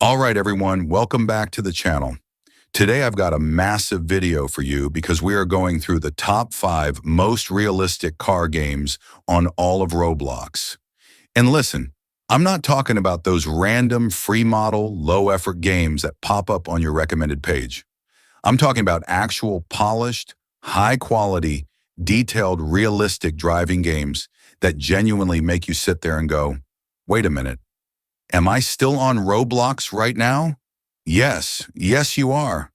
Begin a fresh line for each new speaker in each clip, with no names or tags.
All right, everyone, welcome back to the channel. Today I've got a massive video for you because we are going through the top 5 most realistic car games on all of Roblox. And listen, I'm not talking about those random free model, low effort games that pop up on your recommended page. I'm talking about actual polished, high quality, detailed, realistic driving games that genuinely make you sit there and go, wait a minute. Am I still on Roblox right now? Yes, you are.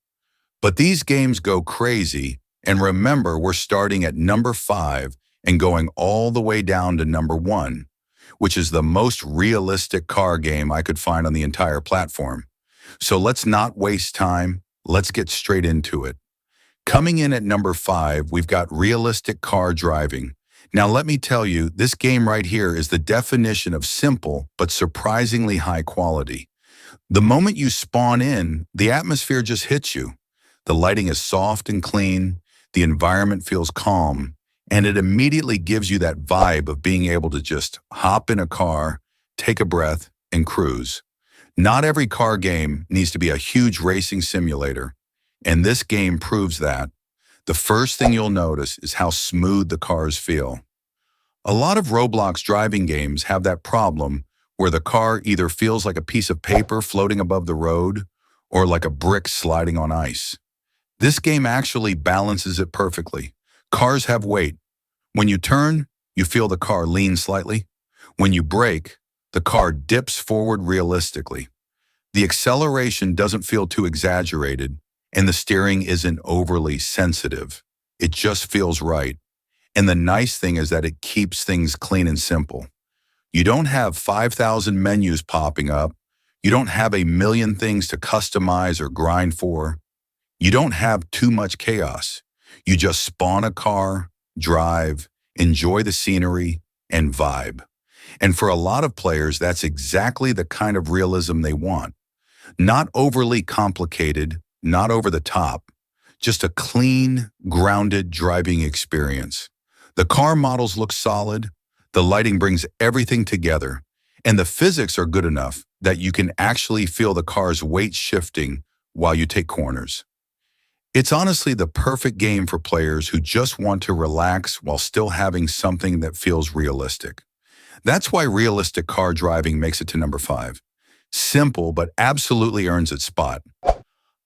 But these games go crazy, and remember, we're starting at number 5 and going all the way down to number 1, which is the most realistic car game I could find on the entire platform. So let's not waste time. Let's get straight into it. Coming in at number 5, we've got realistic car driving. Now, let me tell you, this game right here is the definition of simple but surprisingly high quality. The moment you spawn in, the atmosphere just hits you. The lighting is soft and clean, the environment feels calm, and it immediately gives you that vibe of being able to just hop in a car, take a breath, and cruise. Not every car game needs to be a huge racing simulator, and this game proves that. The first thing you'll notice is how smooth the cars feel. A lot of Roblox driving games have that problem where the car either feels like a piece of paper floating above the road or like a brick sliding on ice. This game actually balances it perfectly. Cars have weight. When you turn, you feel the car lean slightly. When you brake, the car dips forward realistically. The acceleration doesn't feel too exaggerated, and the steering isn't overly sensitive. It just feels right. And the nice thing is that it keeps things clean and simple. You don't have 5,000 menus popping up. You don't have a million things to customize or grind for. You don't have too much chaos. You just spawn a car, drive, enjoy the scenery, and vibe. And for a lot of players, that's exactly the kind of realism they want. Not overly complicated, not over the top, just a clean, grounded driving experience. The car models look solid, the lighting brings everything together, and the physics are good enough that you can actually feel the car's weight shifting while you take corners. It's honestly the perfect game for players who just want to relax while still having something that feels realistic. That's why realistic car driving makes it to number 5. Simple, but absolutely earns its spot.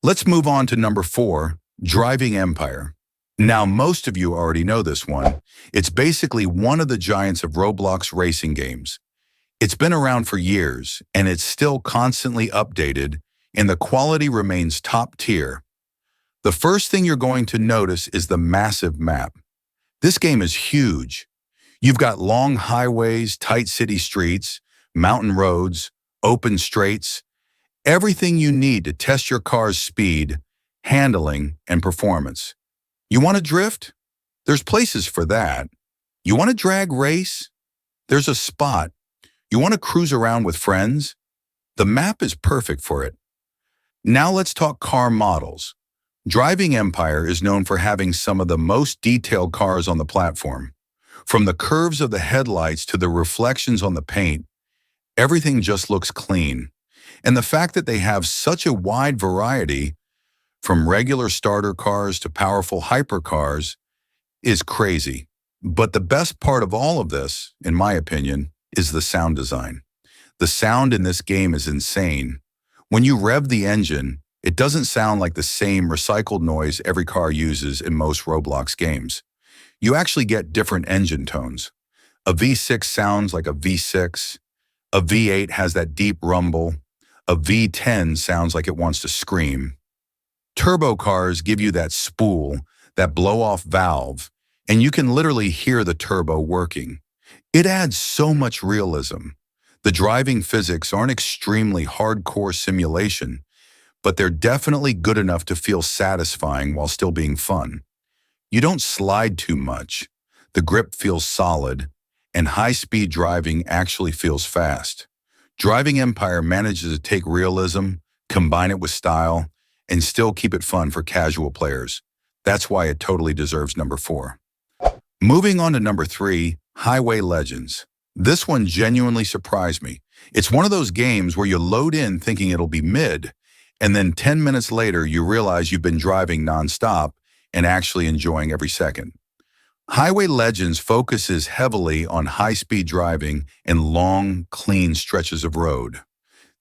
Let's move on to number 4, Driving Empire. Now, most of you already know this one. It's basically one of the giants of Roblox racing games. It's been around for years, and it's still constantly updated, and the quality remains top tier. The first thing you're going to notice is the massive map. This game is huge. You've got long highways, tight city streets, mountain roads, open straights, everything you need to test your car's speed, handling, and performance. You want to drift? There's places for that. You want to drag race? There's a spot. You want to cruise around with friends? The map is perfect for it. Now let's talk car models. Driving Empire is known for having some of the most detailed cars on the platform. From the curves of the headlights to the reflections on the paint, everything just looks clean. And the fact that they have such a wide variety, from regular starter cars to powerful hypercars, is crazy. But the best part of all of this, in my opinion, is the sound design. The sound in this game is insane. When you rev the engine, it doesn't sound like the same recycled noise every car uses in most Roblox games. You actually get different engine tones. A V6 sounds like a V6. A V8 has that deep rumble. A V10 sounds like it wants to scream. Turbo cars give you that spool, that blow-off valve, and you can literally hear the turbo working. It adds so much realism. The driving physics aren't extremely hardcore simulation, but they're definitely good enough to feel satisfying while still being fun. You don't slide too much, the grip feels solid, and high-speed driving actually feels fast. Driving Empire manages to take realism, combine it with style, and still keep it fun for casual players. That's why it totally deserves number 4. Moving on to number 3, Highway Legends. This one genuinely surprised me. It's one of those games where you load in thinking it'll be mid, and then 10 minutes later you realize you've been driving nonstop and actually enjoying every second. Highway Legends focuses heavily on high-speed driving and long, clean stretches of road.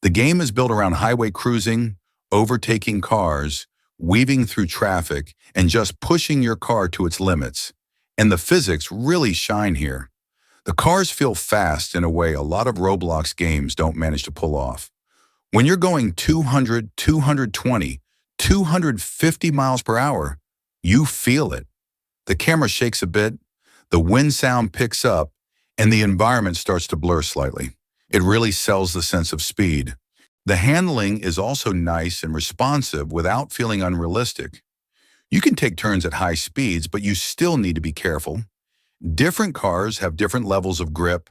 The game is built around highway cruising, overtaking cars, weaving through traffic, and just pushing your car to its limits. And the physics really shine here. The cars feel fast in a way a lot of Roblox games don't manage to pull off. When you're going 200, 220, 250 miles per hour, you feel it. The camera shakes a bit, the wind sound picks up, and the environment starts to blur slightly. It really sells the sense of speed. The handling is also nice and responsive without feeling unrealistic. You can take turns at high speeds, but you still need to be careful. Different cars have different levels of grip,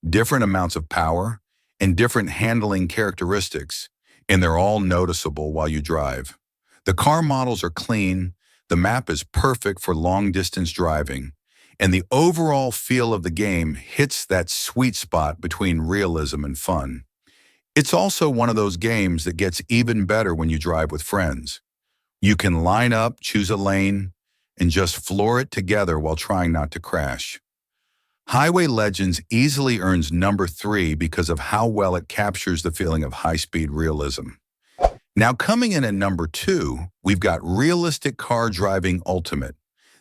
different amounts of power, and different handling characteristics, and they're all noticeable while you drive. The car models are clean, the map is perfect for long-distance driving, and the overall feel of the game hits that sweet spot between realism and fun. It's also one of those games that gets even better when you drive with friends. You can line up, choose a lane, and just floor it together while trying not to crash. Highway Legends easily earns number 3 because of how well it captures the feeling of high-speed realism. Now coming in at number 2, we've got Realistic Car Driving Ultimate.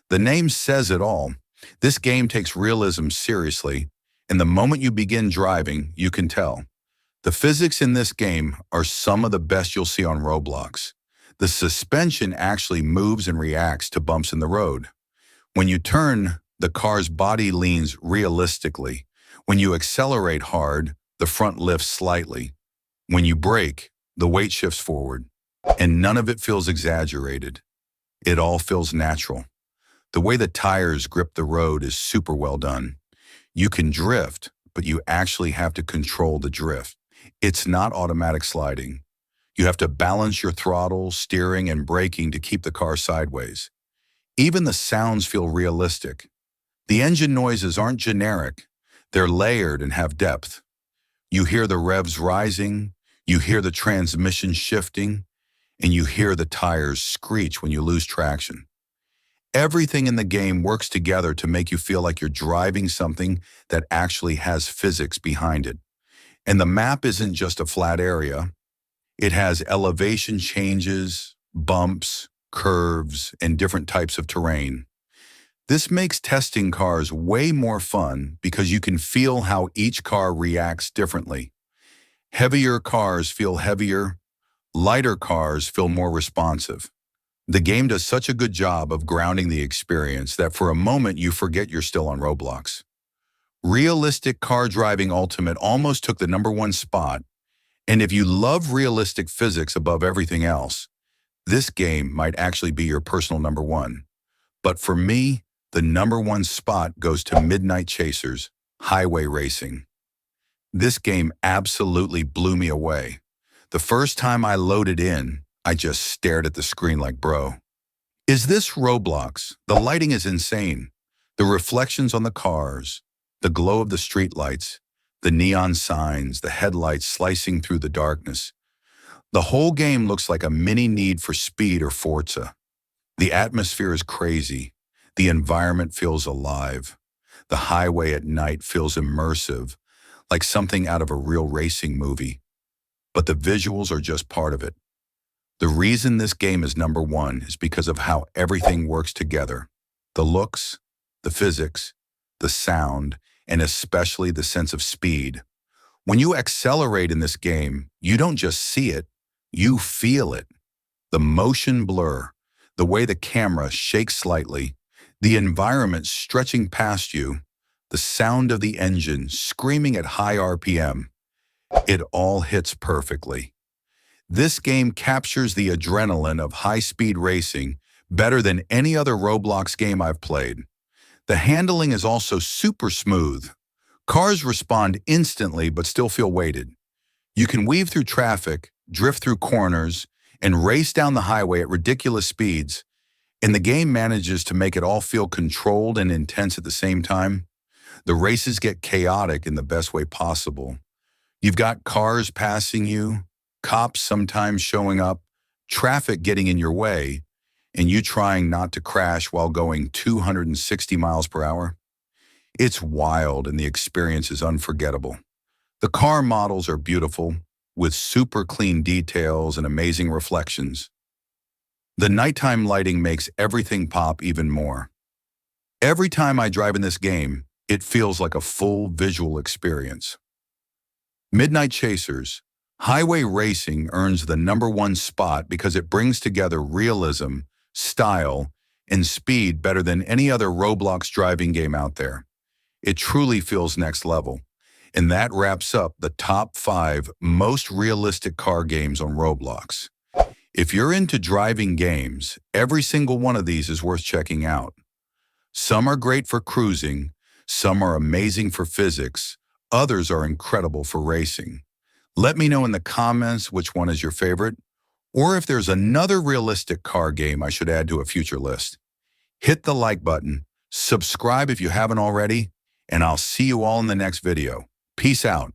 The name says it all. This game takes realism seriously, and the moment you begin driving, you can tell. The physics in this game are some of the best you'll see on Roblox. The suspension actually moves and reacts to bumps in the road. When you turn, the car's body leans realistically. When you accelerate hard, the front lifts slightly. When you brake, the weight shifts forward. And none of it feels exaggerated. It all feels natural. The way the tires grip the road is super well done. You can drift, but you actually have to control the drift. It's not automatic sliding. You have to balance your throttle, steering, and braking to keep the car sideways. Even the sounds feel realistic. The engine noises aren't generic. They're layered and have depth. You hear the revs rising, you hear the transmission shifting, and you hear the tires screech when you lose traction. Everything in the game works together to make you feel like you're driving something that actually has physics behind it. And the map isn't just a flat area. It has elevation changes, bumps, curves, and different types of terrain. This makes testing cars way more fun because you can feel how each car reacts differently. Heavier cars feel heavier, lighter cars feel more responsive. The game does such a good job of grounding the experience that for a moment you forget you're still on Roblox. Realistic Car Driving Ultimate almost took the number 1 spot, and if you love realistic physics above everything else, this game might actually be your personal number 1. But for me, the number 1 spot goes to Midnight Chasers, Highway Racing. This game absolutely blew me away. The first time I loaded in, I just stared at the screen like, bro, is this Roblox? The lighting is insane. The reflections on the cars, the glow of the streetlights, the neon signs, the headlights slicing through the darkness. The whole game looks like a mini Need for Speed or Forza. The atmosphere is crazy. The environment feels alive. The highway at night feels immersive, like something out of a real racing movie. But the visuals are just part of it. The reason this game is number 1 is because of how everything works together. The looks, the physics, the sound, and especially the sense of speed. When you accelerate in this game, you don't just see it, you feel it. The motion blur, the way the camera shakes slightly, the environment stretching past you, the sound of the engine screaming at high RPM. It all hits perfectly. This game captures the adrenaline of high-speed racing better than any other Roblox game I've played. The handling is also super smooth. Cars respond instantly but still feel weighted. You can weave through traffic, drift through corners, and race down the highway at ridiculous speeds, and the game manages to make it all feel controlled and intense at the same time. The races get chaotic in the best way possible. You've got cars passing you, cops sometimes showing up, traffic getting in your way, and you trying not to crash while going 260 miles per hour. It's wild and the experience is unforgettable. The car models are beautiful, with super clean details and amazing reflections. The nighttime lighting makes everything pop even more. Every time I drive in this game, it feels like a full visual experience. Midnight Chasers, highway racing earns the #1 spot because it brings together realism, style, and speed better than any other Roblox driving game out there. It truly feels next level. And that wraps up the top 5 most realistic car games on Roblox. If you're into driving games, every single one of these is worth checking out. Some are great for cruising, some are amazing for physics, others are incredible for racing. Let me know in the comments which one is your favorite, or if there's another realistic car game I should add to a future list. Hit the like button, subscribe if you haven't already, and I'll see you all in the next video. Peace out.